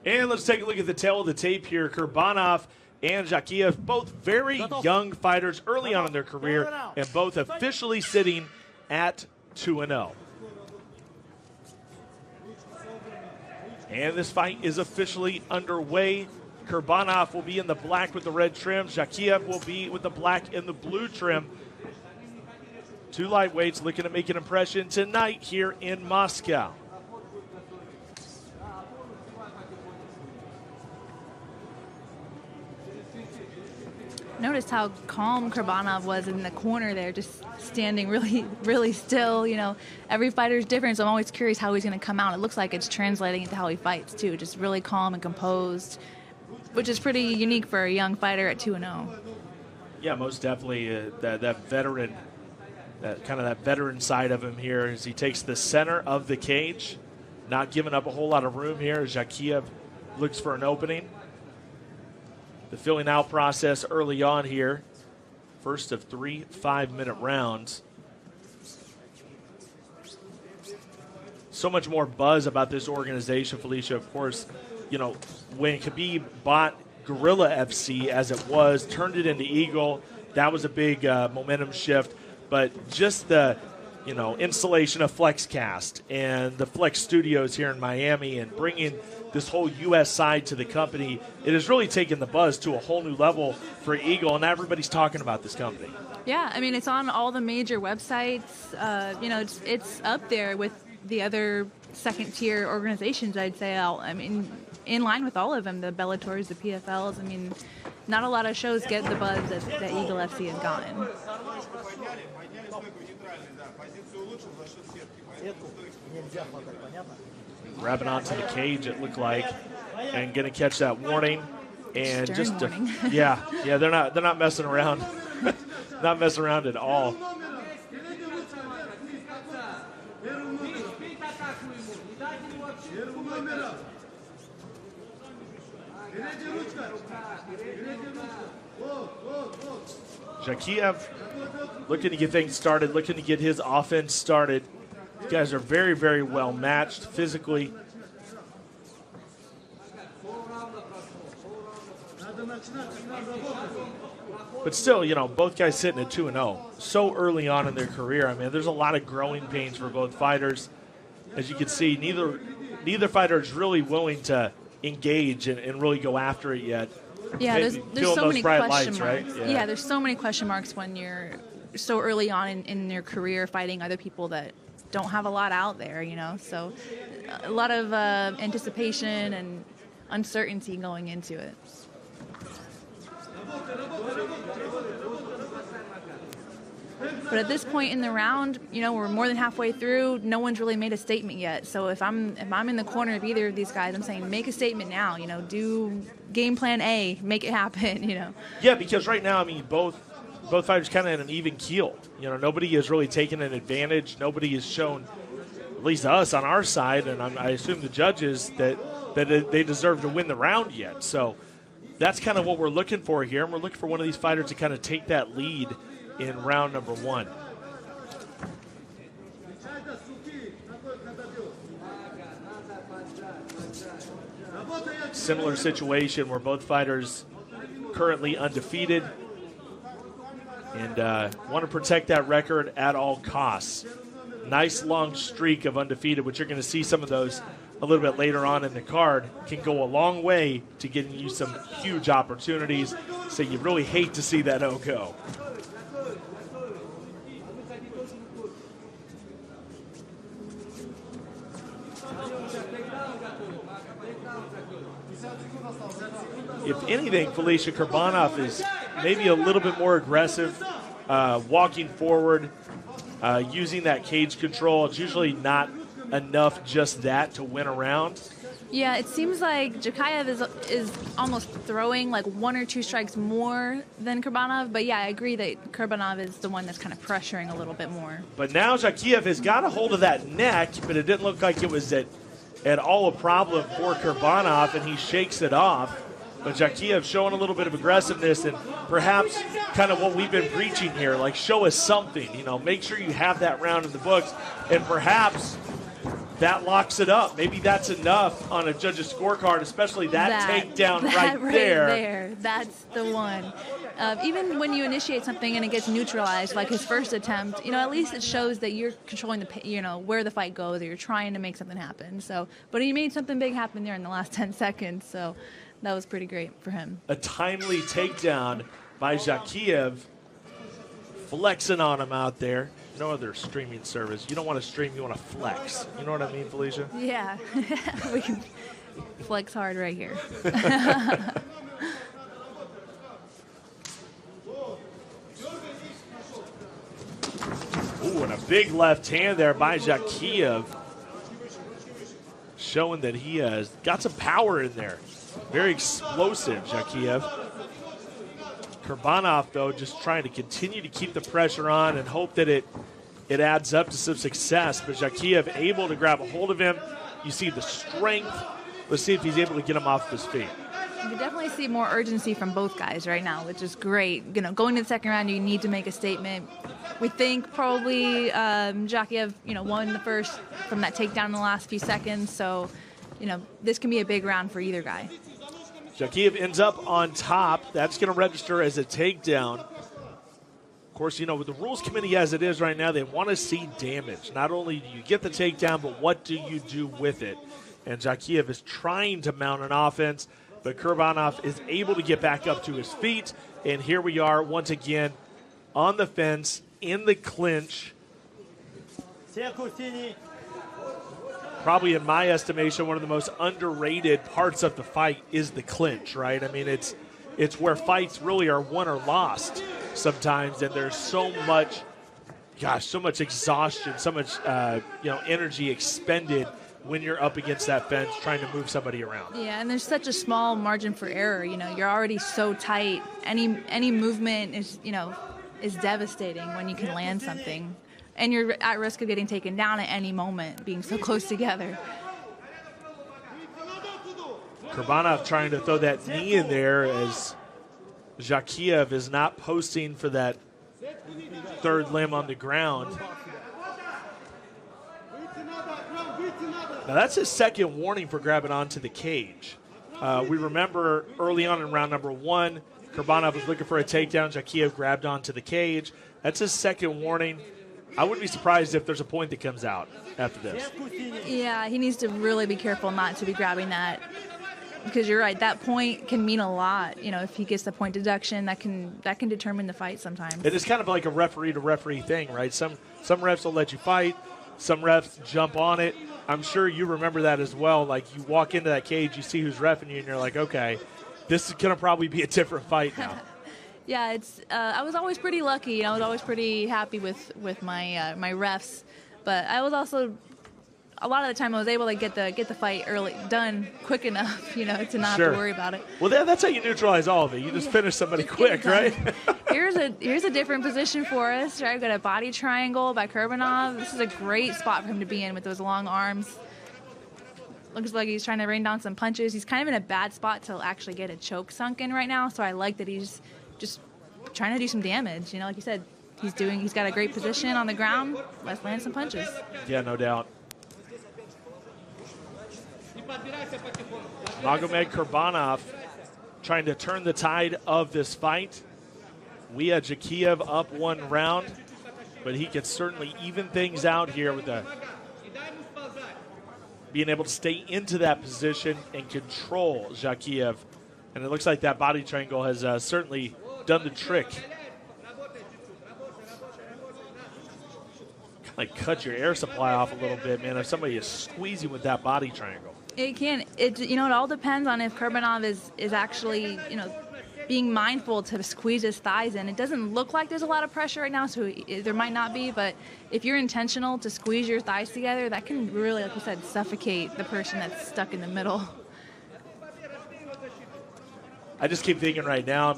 And let's take a look at the tail of the tape here. Kurbanov and Dzakhiev, both very young fighters early on in their career, and both officially sitting at 2-0. And this fight is officially underway. Kurbanov will be in the black with the red trim. Dzakhiev will be with the black and the blue trim. Two lightweights looking to make an impression tonight here in Moscow. Noticed how calm Kurbanov was in the corner there, just standing really, really still. You know, every fighter's different, so I'm always curious how he's going to come out. It looks like it's translating into how he fights, too, just really calm and composed, which is pretty unique for a young fighter at 2-0. Yeah, most definitely that veteran, that veteran side of him here as he takes the center of the cage, not giving up a whole lot of room here as Dzakhiev looks for an opening. The filling out process early on here. First of 3 5-minute rounds. So much more buzz about this organization, Felicia. Of course, you know, when Khabib bought Guerrilla FC as it was, turned it into Eagle, that was a big momentum shift. But just the, you know, installation of FlexCast and the Flex Studios here in Miami and bringing this whole U.S. side to the company, it has really taken the buzz to a whole new level for Eagle, and everybody's talking about this company. Yeah, I mean, it's on all the major websites. You know, it's up there with the other second-tier organizations, I'd say. I mean, in line with all of them, the Bellators, the PFLs. I mean, not a lot of shows get the buzz that Eagle FC has gotten. Grabbing onto the cage, it looked like, and going to catch that warning. And Stern warning. Yeah, they're not messing around, not messing around at all. Dzakhiev looking to get things started, looking to get his offense started. These guys are very, very well matched physically. But still, you know, both guys sitting at 2-0 so early on in their career. I mean, there's a lot of growing pains for both fighters. As you can see, neither fighter is really willing to engage and really go after it yet. Yeah, there's so many question marks. Right? Yeah, there's so many question marks when you're so early on in your career fighting other people that don't have a lot out there, you know. So a lot of anticipation and uncertainty going into it. But at this point in the round, you know, we're more than halfway through. No one's really made a statement yet. So if I'm in the corner of either of these guys, I'm saying make a statement now. You know, do game plan A, make it happen. You know. Yeah, because right now, I mean, both fighters kind of at an even keel. You know, nobody has really taken an advantage. Nobody has shown, at least us on our side, and I assume the judges, that they deserve to win the round yet. So that's kind of what we're looking for here, and we're looking for one of these fighters to kind of take that lead in round number one. Similar situation where both fighters currently undefeated and want to protect that record at all costs. Nice long streak of undefeated, which you're going to see some of those a little bit later on in the card, can go a long way to getting you some huge opportunities. So you really hate to see that go. If anything, Felicia, Kurbanov is maybe a little bit more aggressive, walking forward, using that cage control. It's usually not enough just that to win a round. Yeah, it seems like Dzakhiev is almost throwing like one or two strikes more than Kurbanov. But yeah, I agree that Kurbanov is the one that's kind of pressuring a little bit more. But now Dzakhiev has got a hold of that neck, but it didn't look like it was at all a problem for Kurbanov, and he shakes it off. But Dzakhiev showing a little bit of aggressiveness and perhaps kind of what we've been preaching here, like show us something. You know, make sure you have that round in the books, and perhaps that locks it up. Maybe that's enough on a judge's scorecard, especially that takedown right there. That's the one. Even when you initiate something and it gets neutralized, like his first attempt, at least it shows that you're controlling where the fight goes, or you're trying to make something happen. So, but he made something big happen there in the last 10 seconds. So that was pretty great for him. A timely takedown by Dzakhiev, flexing on him out there. No other streaming service. You don't want to stream, you want to flex. You know what I mean, Felicia? Yeah. We can flex hard right here. Ooh, and a big left hand there by Dzakhiev, showing that he has got some power in there. Very explosive, Dzakhiev. Kurbanov, though, just trying to continue to keep the pressure on and hope that it adds up to some success. But Dzakhiev able to grab a hold of him. You see the strength. Let's see if he's able to get him off his feet. You can definitely see more urgency from both guys right now, which is great. Going to the second round, you need to make a statement. We think probably Dzakhiev, won the first from that takedown in the last few seconds. So, this can be a big round for either guy. Dzakhiev ends up on top. That's going to register as a takedown. Of course, with the rules committee as it is right now, they want to see damage. Not only do you get the takedown, but what do you do with it? And Dzakhiev is trying to mount an offense, but Kurbanov is able to get back up to his feet. And here we are once again on the fence in the clinch. Probably, in my estimation, one of the most underrated parts of the fight is the clinch, right? I mean, it's where fights really are won or lost sometimes, and there's so much exhaustion, so much energy expended when you're up against that fence trying to move somebody around. Yeah, and there's such a small margin for error. You're already so tight. Any movement is devastating when you can land something. And you're at risk of getting taken down at any moment, being so close together. Kurbanov trying to throw that knee in there as Dzakhiev is not posting for that third limb on the ground. Now that's his second warning for grabbing onto the cage. We remember early on in round number 1, Kurbanov was looking for a takedown. Dzakhiev grabbed onto the cage. That's his second warning. I wouldn't be surprised if there's a point that comes out after this. Yeah, he needs to really be careful not to be grabbing that, because you're right, that point can mean a lot. If he gets the point deduction, that can determine the fight sometimes. It is kind of like a referee-to-referee thing, right? Some refs will let you fight. Some refs jump on it. I'm sure you remember that as well. Like, you walk into that cage, you see who's reffing you, and you're like, okay, this is going to probably be a different fight now. Yeah, I was always pretty lucky. I was always pretty happy with my my refs, but I was also a lot of the time I was able to get the fight done quick enough, to not have to worry about it. Well, that's how you neutralize all of it. You just finish somebody quick, right? Here's a different position for us. Right, I've got a body triangle by Kurbanov. This is a great spot for him to be in with those long arms. Looks like he's trying to rain down some punches. He's kind of in a bad spot to actually get a choke sunk in right now. So I like that he's just trying to do some damage. Like you said, he's got a great position on the ground. Let's land some punches. Yeah, no doubt. Magomed Kurbanov trying to turn the tide of this fight. We had Dzakhiev up one round, but he could certainly even things out here with being able to stay into that position and control Dzakhiev. And it looks like that body triangle has certainly done the trick. Like, cut your air supply off a little bit, man, if somebody is squeezing with that body triangle. It can. It all depends on if Kurbanov is actually, being mindful to squeeze his thighs in. It doesn't look like there's a lot of pressure right now, so there might not be, but if you're intentional to squeeze your thighs together, that can really, like you said, suffocate the person that's stuck in the middle. I just keep thinking right now,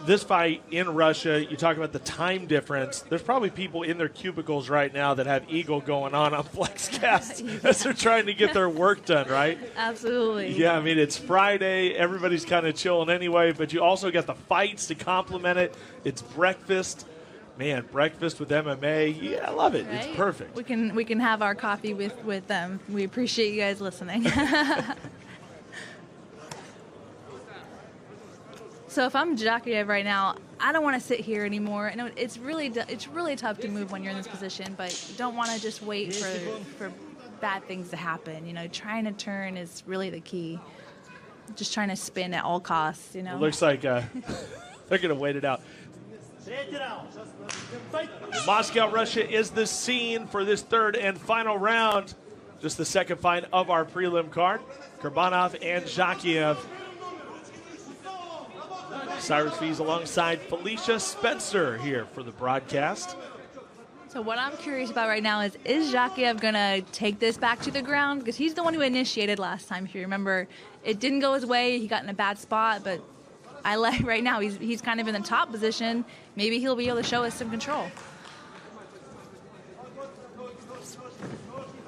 this fight in Russia, you talk about the time difference. There's probably people in their cubicles right now that have Eagle going on FlexCast as they're trying to get their work done, right? Absolutely. Yeah, it's Friday. Everybody's kind of chilling anyway, but you also got the fights to complement it. It's breakfast. Man, breakfast with MMA. Yeah, I love it. Right? It's perfect. We can have our coffee with them. We appreciate you guys listening. So if I'm Dzakhiev right now, I don't want to sit here anymore. I know it's really tough to move when you're in this position, but you don't want to just wait for bad things to happen. You know, trying to turn is really the key. Just trying to spin at all costs, you know. It looks like they're going to wait it out. Moscow, Russia is the scene for this third and final round. Just the second fight of our prelim card. Kurbanov and Dzakhiev. Cyrus Fees alongside Felicia Spencer here for the broadcast. So what I'm curious about right now is Dzakhiev going to take this back to the ground? Because he's the one who initiated last time, if you remember. It didn't go his way. He got in a bad spot, but I like right now he's kind of in the top position. Maybe he'll be able to show us some control.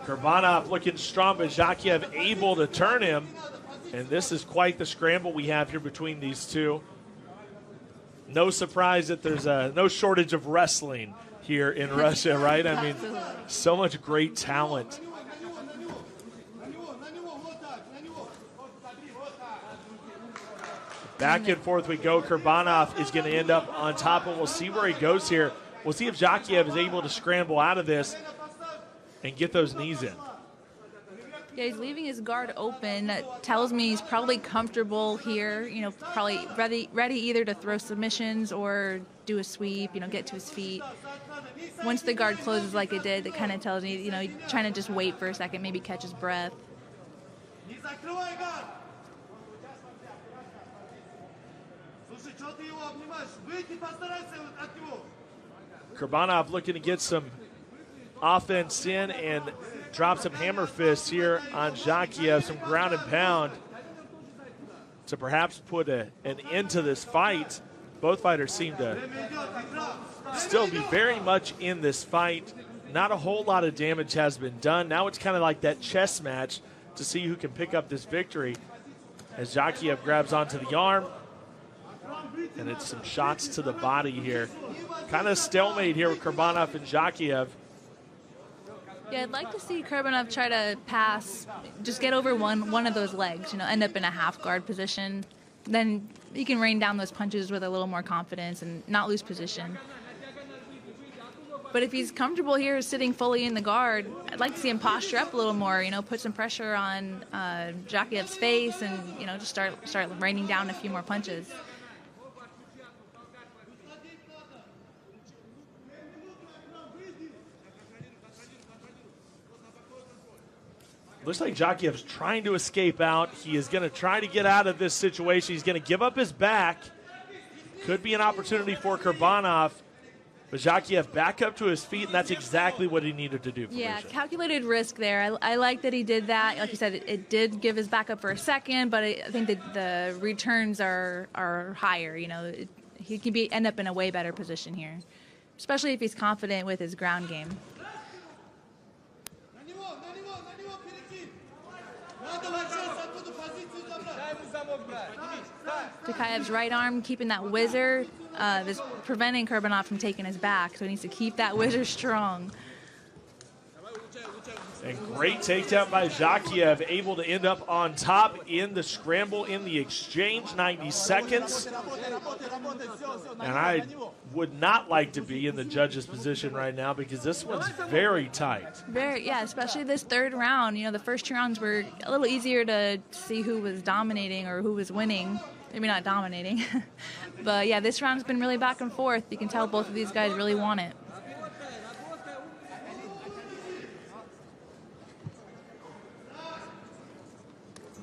Kurbanov looking strong, but Dzakhiev able to turn him. And this is quite the scramble we have here between these two. No surprise that there's no shortage of wrestling here in Russia, right? I mean, so much great talent. Back and forth we go. Kurbanov is going to end up on top, and we'll see where he goes here. We'll see if Dzakhiev is able to scramble out of this and get those knees in. Yeah, he's leaving his guard open. That tells me he's probably comfortable here. You know, probably ready either to throw submissions or do a sweep. You know, get to his feet. Once the guard closes like it did, it kind of tells me, you know, he's trying to just wait for a second, maybe catch his breath. Kurbanov looking to get some offense in and drop some hammer fists here on Dzakhiev, some ground and pound to perhaps put an end to this fight. Both fighters seem to still be very much in this fight. Not a whole lot of damage has been done. Now it's kind of like that chess match to see who can pick up this victory as Dzakhiev grabs onto the arm. And it's some shots to the body here. Kind of stalemate here with Kurbanov and Dzakhiev. Yeah, I'd like to see Kurbanov try to pass, just get over one of those legs, you know, end up in a half guard position. Then he can rain down those punches with a little more confidence and not lose position. But if he's comfortable here sitting fully in the guard, I'd like to see him posture up a little more, you know, put some pressure on Dzakiev's face and, you know, just start raining down a few more punches. Looks like Dzakiev's trying to escape out. He is going to try to get out of this situation. He's going to give up his back. Could be an opportunity for Kurbanov. But Dzakhiev back up to his feet, and that's exactly what he needed to do. Yeah, calculated risk there. I like that he did that. Like you said, it did give his back up for a second, but I think that the returns are higher. You know, he can end up in a way better position here, especially if he's confident with his ground game. Dzakhiev's right arm keeping that whizzer is preventing Kurbanov from taking his back, so he needs to keep that whizzer strong. And great takedown by Dzakhiev, able to end up on top in the scramble in the exchange, 90 seconds. And I would not like to be in the judge's position right now because this one's very tight. Yeah, especially this third round. You know, the first two rounds were a little easier to see who was dominating or who was winning. Maybe not dominating. But yeah, this round's been really back and forth. You can tell both of these guys really want it.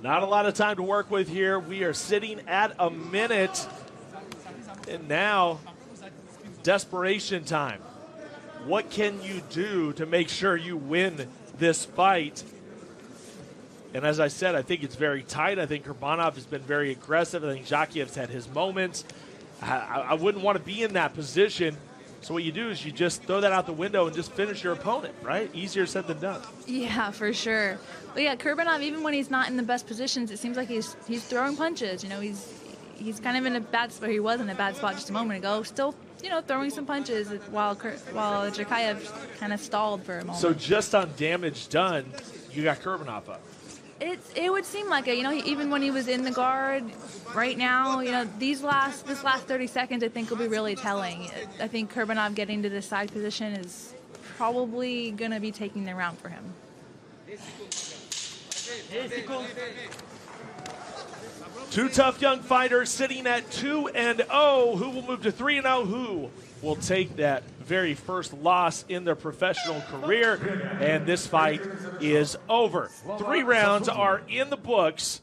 Not a lot of time to work with here. We are sitting at a minute. And now, desperation time. What can you do to make sure you win this fight? And as I said, I think it's very tight. I think Kurbanov has been very aggressive. I think Dzakiev's had his moments. I wouldn't want to be in that position. So what you do is you just throw that out the window and just finish your opponent, right? Easier said than done. Yeah, for sure. But yeah, Kurbanov, even when he's not in the best positions, it seems like he's throwing punches. You know, he's kind of in a bad spot. He was in a bad spot just a moment ago. Still throwing some punches while Dzakhiev kind of stalled for a moment. So just on damage done, you got Kurbanov up. It would seem like it. Even when he was in the guard, right now, this last 30 seconds, I think will be really telling. I think Kurbanov getting to this side position is probably going to be taking the round for him. Two tough young fighters sitting at 2-0. Who will move to 3-0? Who will take that very first loss in their professional career? And this fight is over. 3 rounds are in the books.